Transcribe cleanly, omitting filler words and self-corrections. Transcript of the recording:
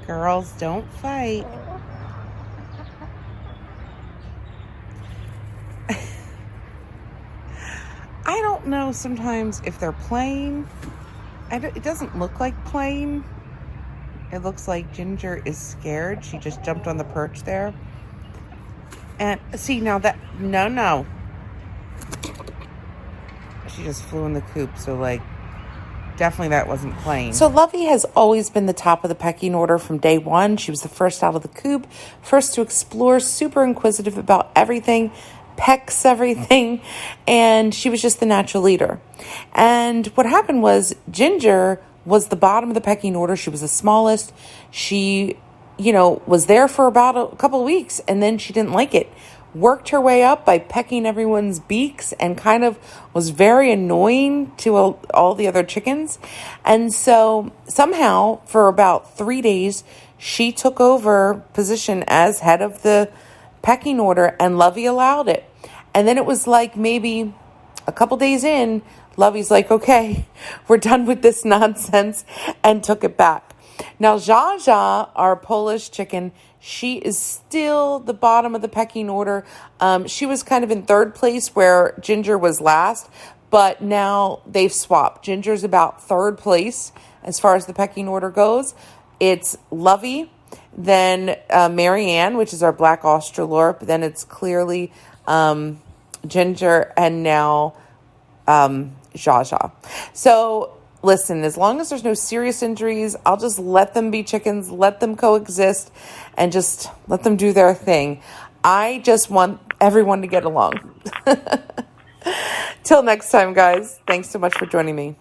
Girls, don't fight. I don't know sometimes if they're playing. It doesn't look like playing. It looks like Ginger is scared. She just jumped on the perch there. And see, now that, no. She just flew in the coop. So, like, definitely that wasn't playing. So Lovey has always been the top of the pecking order from day one. She was the first out of the coop, first to explore, super inquisitive about everything, pecks everything, and she was just the natural leader. And what happened was Ginger was the bottom of the pecking order. She was the smallest. She, was there for about a couple of weeks, and then she didn't like it. Worked her way up by pecking everyone's beaks and kind of was very annoying to all the other chickens. And so somehow for about 3 days, she took over position as head of the pecking order, and Lovey allowed it. And then it was like maybe a couple days in, Lovey's like, okay, we're done with this nonsense, and took it back. Now, Zsa Zsa, our Polish chicken, she is still the bottom of the pecking order. She was kind of in third place where Ginger was last, but now they've swapped. Ginger's about third place as far as the pecking order goes. It's Lovey, then Marianne, which is our black Australorp. Then it's clearly Ginger, and now Zsa Zsa. So listen, as long as there's no serious injuries, I'll just let them be chickens, let them coexist, and just let them do their thing. I just want everyone to get along. Till next time, guys. Thanks so much for joining me.